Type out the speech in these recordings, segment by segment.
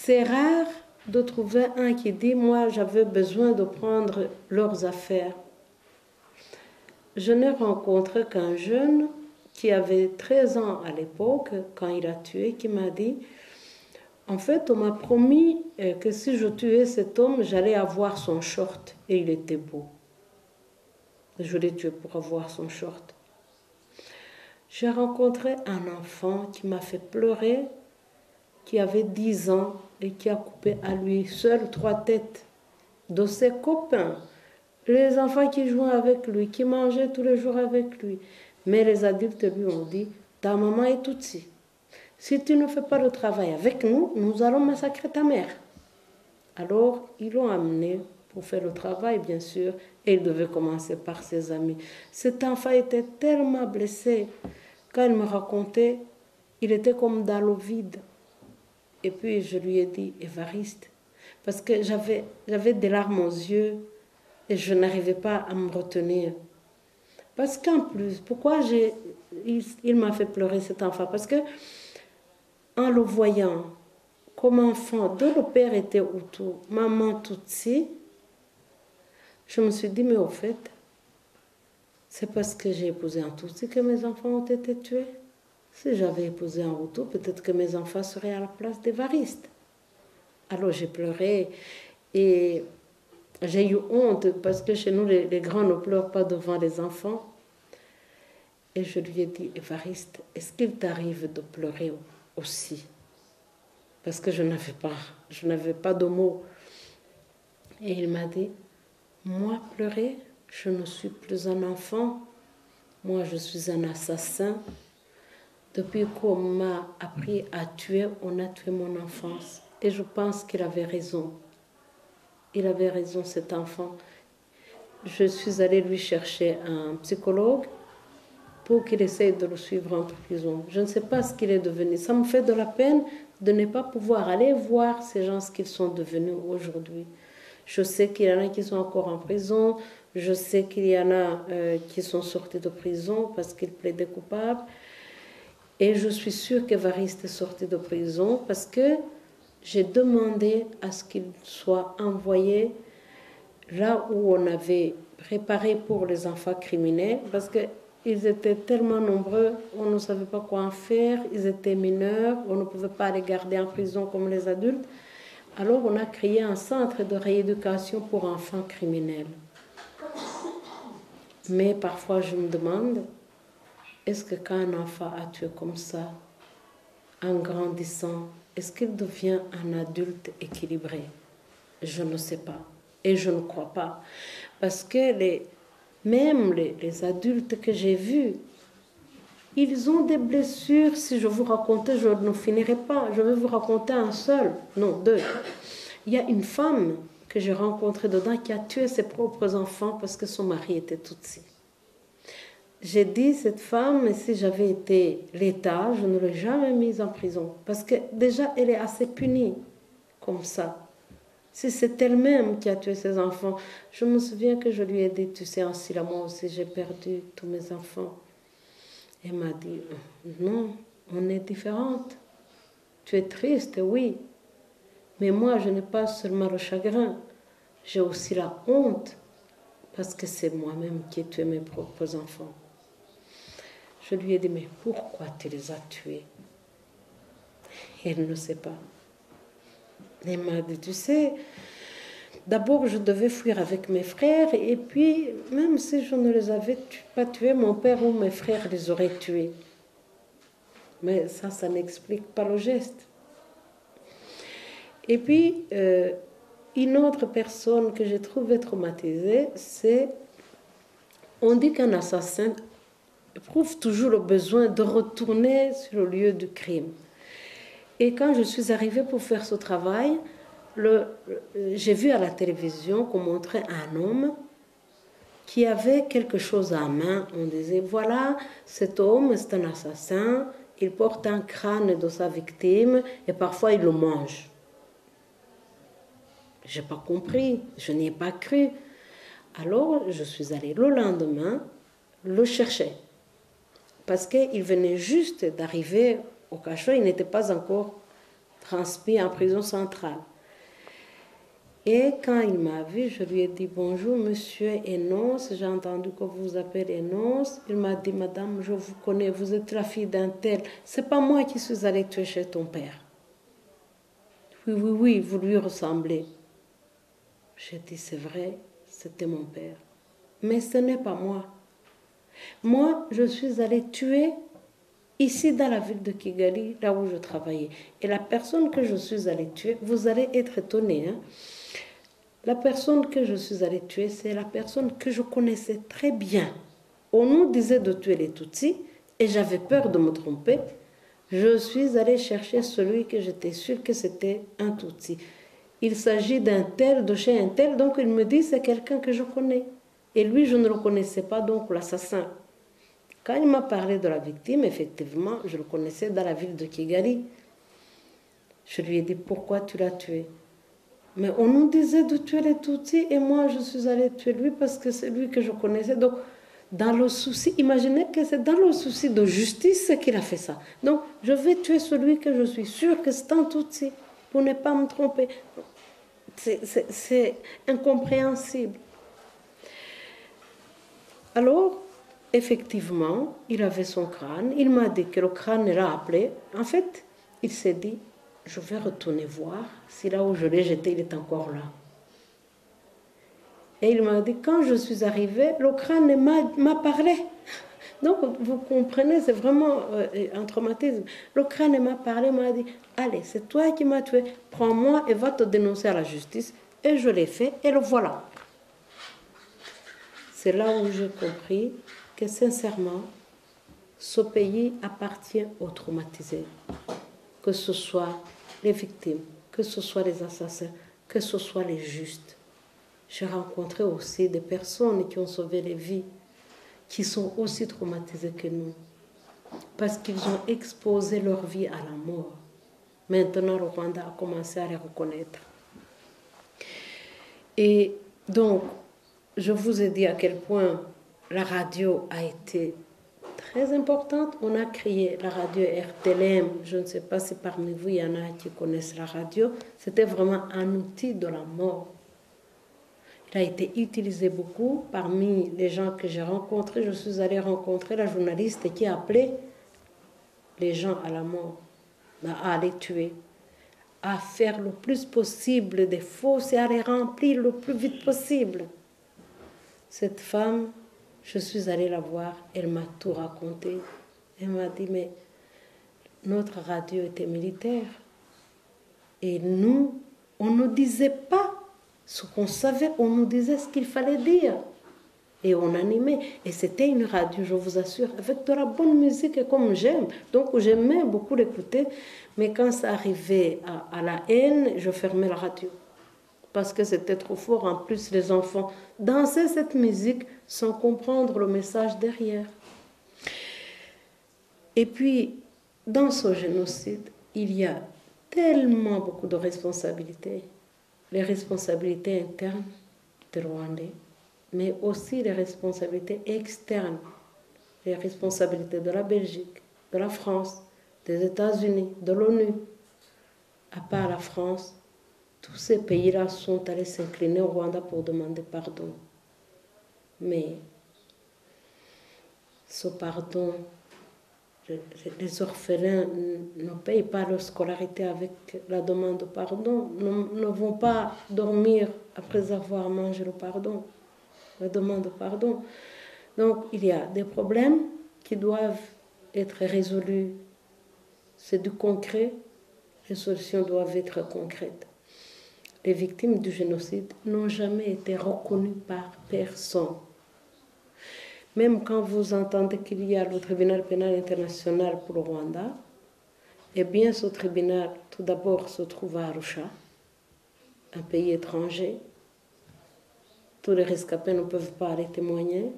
c'est rare de trouver un qui dit, moi j'avais besoin de prendre leurs affaires. Je n'ai rencontré qu'un jeune qui avait 13 ans à l'époque, quand il a tué, qui m'a dit, en fait, on m'a promis que si je tuais cet homme, j'allais avoir son short. Et il était beau. Je l'ai tué pour avoir son short. J'ai rencontré un enfant qui m'a fait pleurer, qui avait 10 ans et qui a coupé à lui seul 3 têtes de ses copains. Les enfants qui jouaient avec lui, qui mangeaient tous les jours avec lui. Mais les adultes lui ont dit, ta maman est Tutsi. Si tu ne fais pas le travail avec nous, nous allons massacrer ta mère. Alors, ils l'ont amené pour faire le travail, bien sûr, et il devait commencer par ses amis. Cet enfant était tellement blessé. Quand il me racontait, il était comme dans le vide. Et puis, je lui ai dit, Évariste, parce que j'avais des larmes aux yeux et je n'arrivais pas à me retenir. Parce qu'en plus, pourquoi il m'a fait pleurer cet enfant? Parce que en le voyant comme enfant, dont le père était Hutu, maman Tutsi, je me suis dit, mais au fait, c'est parce que j'ai épousé un Tutsi que mes enfants ont été tués. Si j'avais épousé un Hutu, peut-être que mes enfants seraient à la place d'Évariste. Alors j'ai pleuré et j'ai eu honte parce que chez nous, les grands ne pleurent pas devant les enfants. Et je lui ai dit, Évariste, est-ce qu'il t'arrive de pleurer aussi? Parce que je n'avais pas de mots. Et il m'a dit, moi pleurer, je ne suis plus un enfant, moi je suis un assassin. Depuis qu'on m'a appris à tuer, on a tué mon enfance. Et je pense qu'il avait raison. Il avait raison, cet enfant. Je suis allée lui chercher un psychologue pour qu'il essaye de le suivre en prison. Je ne sais pas ce qu'il est devenu. Ça me fait de la peine de ne pas pouvoir aller voir ces gens, ce qu'ils sont devenus aujourd'hui. Je sais qu'il y en a qui sont encore en prison. Je sais qu'il y en a qui sont sortis de prison parce qu'ils plaidaient coupables. Et je suis sûre qu'Évariste est sorti de prison parce que j'ai demandé à ce qu'il soit envoyé là où on avait préparé pour les enfants criminels, parce qu'ils étaient tellement nombreux, on ne savait pas quoi en faire, ils étaient mineurs, on ne pouvait pas les garder en prison comme les adultes. Alors on a créé un centre de rééducation pour enfants criminels. Mais parfois je me demande, est-ce que quand un enfant a tué comme ça, en grandissant, est-ce qu'il devient un adulte équilibré? Je ne sais pas. Et je ne crois pas. Parce que même les adultes que j'ai vus, ils ont des blessures. Si je vous racontais, je ne finirai pas. Je vais vous raconter un seul, non, 2. Il y a une femme que j'ai rencontrée dedans qui a tué ses propres enfants parce que son mari était Tutsi. J'ai dit, cette femme, si j'avais été l'État, je ne l'aurais jamais mise en prison. Parce que déjà, elle est assez punie comme ça. Si c'est elle-même qui a tué ses enfants, je me souviens que je lui ai dit, tu sais, Ansila, moi aussi j'ai perdu tous mes enfants. Elle m'a dit, non, on est différentes. Tu es triste, oui. Mais moi, je n'ai pas seulement le chagrin, j'ai aussi la honte, parce que c'est moi-même qui ai tué mes propres enfants. Je lui ai dit, mais pourquoi tu les as tués? Elle ne sait pas. Elle m'a dit, tu sais, d'abord je devais fuir avec mes frères, et puis même si je ne les avais pas tués, mon père ou mes frères les auraient tués. Mais ça n'explique pas le geste. Et puis, une autre personne que j'ai trouvée traumatisée, c'est, on dit qu'un assassin éprouve toujours le besoin de retourner sur le lieu du crime. Et quand je suis arrivée pour faire ce travail, j'ai vu à la télévision qu'on montrait un homme qui avait quelque chose à main. On disait, voilà, cet homme, c'est un assassin, il porte un crâne de sa victime et parfois il le mange. Je n'ai pas compris, je n'y ai pas cru. Alors, je suis allée le lendemain le chercher. Parce qu'il venait juste d'arriver au cachot, il n'était pas encore transmis en prison centrale. Et quand il m'a vu, je lui ai dit bonjour monsieur Enos, j'ai entendu que vous vous appelez Enos. Il m'a dit madame, je vous connais, vous êtes la fille d'un tel. C'est pas moi qui suis allée tuer chez ton père. Oui, vous lui ressemblez. J'ai dit c'est vrai, c'était mon père. Mais ce n'est pas moi. Moi, je suis allée tuer ici dans la ville de Kigali, là où je travaillais. Et la personne que je suis allée tuer, vous allez être étonnés, hein? La personne que je suis allée tuer, c'est la personne que je connaissais très bien. On nous disait de tuer les Tutsis et j'avais peur de me tromper. Je suis allée chercher celui que j'étais sûre que c'était un Tutsi. Il s'agit d'un tel, de chez un tel, donc il me dit c'est quelqu'un que je connais. Et lui, je ne le connaissais pas, donc l'assassin. Quand il m'a parlé de la victime, effectivement, je le connaissais dans la ville de Kigali. Je lui ai dit pourquoi tu l'as tué? Mais on nous disait de tuer les Tutsis et moi je suis allée tuer lui parce que c'est lui que je connaissais. Donc, dans le souci, imaginez que c'est dans le souci de justice qu'il a fait ça. Donc, je vais tuer celui que je suis sûre que c'est un Tutsi pour ne pas me tromper. C'est incompréhensible. Alors, effectivement, il avait son crâne. Il m'a dit que le crâne l'a appelé. En fait, il s'est dit, je vais retourner voir si là où je l'ai jeté, il est encore là. Et il m'a dit, quand je suis arrivée, le crâne m'a parlé. Donc, vous comprenez, c'est vraiment un traumatisme. Le crâne m'a parlé, m'a dit, allez, c'est toi qui m'as tué, prends-moi et va te dénoncer à la justice. Et je l'ai fait, et le voilà. C'est là où j'ai compris que sincèrement, ce pays appartient aux traumatisés. Que ce soit les victimes, que ce soit les assassins, que ce soit les justes. J'ai rencontré aussi des personnes qui ont sauvé les vies, qui sont aussi traumatisées que nous, parce qu'ils ont exposé leur vie à la mort. Maintenant, le Rwanda a commencé à les reconnaître. Et donc, je vous ai dit à quel point la radio a été très importante. On a créé la radio RTLM. Je ne sais pas si parmi vous, il y en a qui connaissent la radio. C'était vraiment un outil de la mort. Il a été utilisé beaucoup parmi les gens que j'ai rencontrés. Je suis allée rencontrer la journaliste qui appelait les gens à la mort, à les tuer, à faire le plus possible des fosses et à les remplir le plus vite possible. Cette femme, je suis allée la voir, elle m'a tout raconté. Elle m'a dit, mais notre radio était militaire. Et nous, on ne disait pas ce qu'on savait, on nous disait ce qu'il fallait dire. Et on animait. Et c'était une radio, je vous assure, avec de la bonne musique comme j'aime. Donc j'aimais beaucoup l'écouter. Mais quand ça arrivait à la haine, je fermais la radio. Parce que c'était trop fort. En plus, les enfants dansaient cette musique sans comprendre le message derrière. Et puis, dans ce génocide, il y a tellement beaucoup de responsabilités. Les responsabilités internes des Rwandais, mais aussi les responsabilités externes, les responsabilités de la Belgique, de la France, des États-Unis, de l'ONU. À part la France, tous ces pays-là sont allés s'incliner au Rwanda pour demander pardon. Mais ce pardon, les orphelins ne payent pas leur scolarité avec la demande de pardon, ne vont pas dormir après avoir mangé le pardon, la demande de pardon. Donc il y a des problèmes qui doivent être résolus. C'est du concret, les solutions doivent être concrètes. Les victimes du génocide n'ont jamais été reconnues par personne. Même quand vous entendez qu'il y a le tribunal pénal international pour le Rwanda, eh bien ce tribunal, tout d'abord, se trouve à Arusha, un pays étranger. Tous les rescapés ne peuvent pas aller témoigner.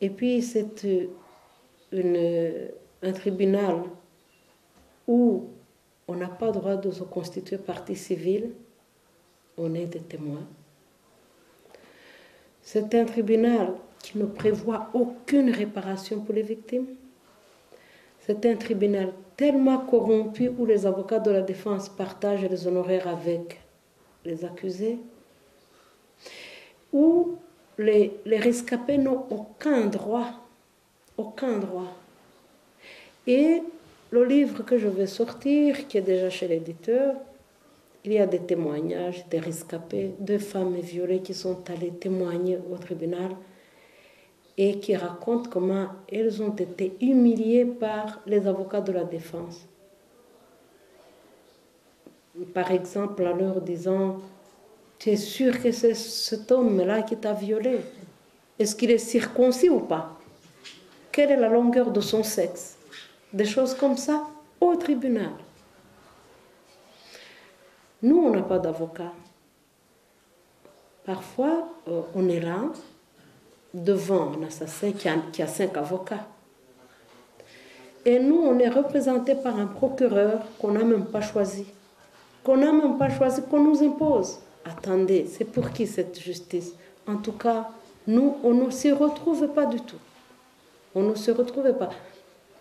Et puis c'est un tribunal où on n'a pas le droit de se constituer partie civile, on est des témoins. C'est un tribunal qui ne prévoit aucune réparation pour les victimes. C'était un tribunal tellement corrompu où les avocats de la défense partagent les honoraires avec les accusés, où les rescapés n'ont aucun droit. Aucun droit. Et le livre que je vais sortir, qui est déjà chez l'éditeur, il y a des témoignages des rescapés, de femmes violées qui sont allées témoigner au tribunal et qui racontent comment elles ont été humiliées par les avocats de la défense. Par exemple, en leur disant « Tu es sûr que c'est cet homme-là qui t'a violée? Est-ce qu'il est circoncis ou pas? Quelle est la longueur de son sexe ?» Des choses comme ça au tribunal. Nous, on n'a pas d'avocat. Parfois, on est là, devant un assassin qui a 5 avocats. Et nous, on est représenté par un procureur qu'on n'a même pas choisi. Qu'on nous impose. Attendez, c'est pour qui cette justice? En tout cas, nous, on ne s'y retrouve pas du tout. On ne se retrouve pas.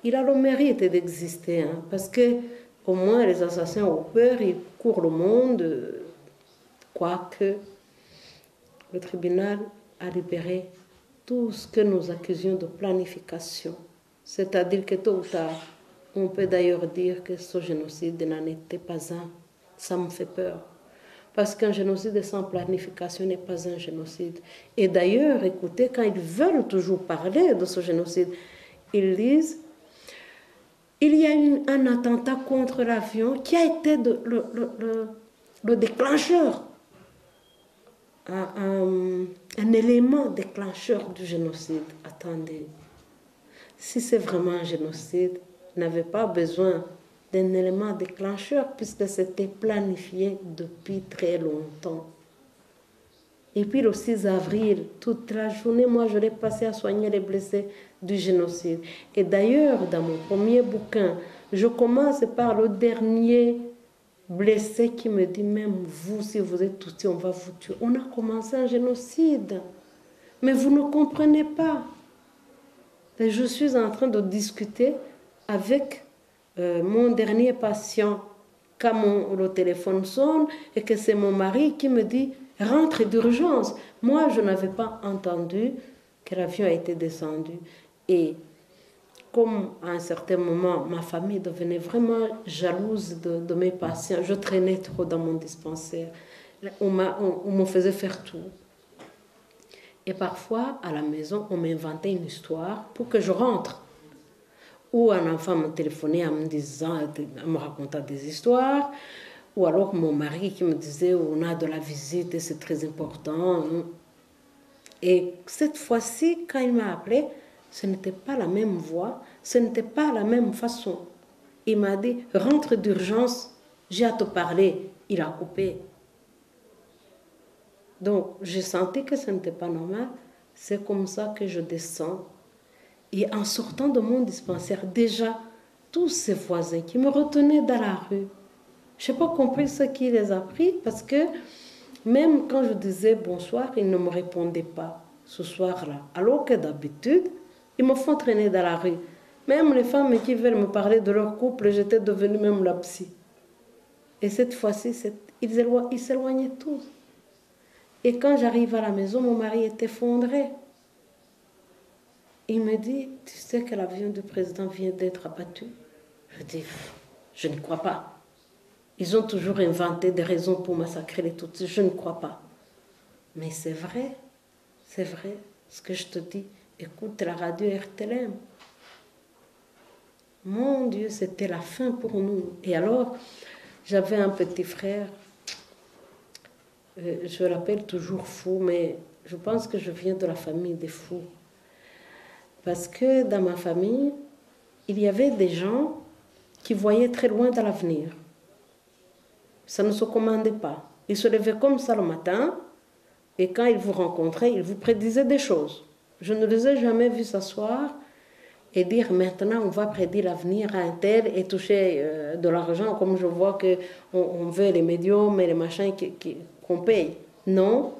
Il a le mérite d'exister, hein, parce que au moins les assassins ont peur, ils courent le monde, quoique le tribunal a libéré tout ce que nous accusions de planification. C'est-à-dire que tôt ou tard, on peut d'ailleurs dire que ce génocide n'en était pas un. Ça me fait peur. Parce qu'un génocide sans planification n'est pas un génocide. Et d'ailleurs, écoutez, quand ils veulent toujours parler de ce génocide, ils disent il y a un attentat contre l'avion qui a été le déclencheur, un élément déclencheur du génocide. Attendez, si c'est vraiment un génocide, il n'avait pas besoin d'un élément déclencheur puisque c'était planifié depuis très longtemps. Et puis le 6 avril, toute la journée, moi je l'ai passé à soigner les blessés du génocide. Et d'ailleurs, dans mon premier bouquin, je commence par le dernier blessé qui me dit, même vous, si vous êtes touché, on va vous tuer. On a commencé un génocide, mais vous ne comprenez pas. Et je suis en train de discuter avec mon dernier patient quand le téléphone sonne et que c'est mon mari qui me dit rentre d'urgence. Moi, je n'avais pas entendu que l'avion a été descendu. Et comme à un certain moment, ma famille devenait vraiment jalouse de mes patients, je traînais trop dans mon dispensaire. On me faisait faire tout. Et parfois, à la maison, on m'inventait une histoire pour que je rentre. Ou un enfant me téléphonait en me racontant des histoires. Ou alors mon mari qui me disait, on a de la visite et c'est très important. Et cette fois-ci, quand il m'a appelé, ce n'était pas la même voix, ce n'était pas la même façon. Il m'a dit, rentre d'urgence, j'ai à te parler. Il a coupé. Donc, j'ai senti que ce n'était pas normal. C'est comme ça que je descends. Et en sortant de mon dispensaire, déjà, tous ces voisins qui me retenaient dans la rue, je n'ai pas compris ce qui les a pris parce que même quand je disais bonsoir, ils ne me répondaient pas ce soir-là. Alors que d'habitude, ils me font traîner dans la rue. Même les femmes qui veulent me parler de leur couple, j'étais devenue même la psy. Et cette fois-ci, ils s'éloignaient tous. Et quand j'arrive à la maison, mon mari est effondré. Il me dit, tu sais que l'avion du président vient d'être abattu? Je dis, je ne crois pas. Ils ont toujours inventé des raisons pour massacrer les Tutsis. Je ne crois pas. Mais c'est vrai ce que je te dis. Écoute la radio RTLM. Mon Dieu, c'était la fin pour nous. Et alors, j'avais un petit frère, je l'appelle toujours fou, mais je pense que je viens de la famille des fous. Parce que dans ma famille, il y avait des gens qui voyaient très loin dans l'avenir. Ça ne se commandait pas. Ils se levaient comme ça le matin, et quand ils vous rencontraient, ils vous prédisaient des choses. Je ne les ai jamais vus s'asseoir et dire maintenant on va prédire l'avenir à un tel et toucher de l'argent, comme je vois qu'on veut les médiums et les machins qu'on paye. Non,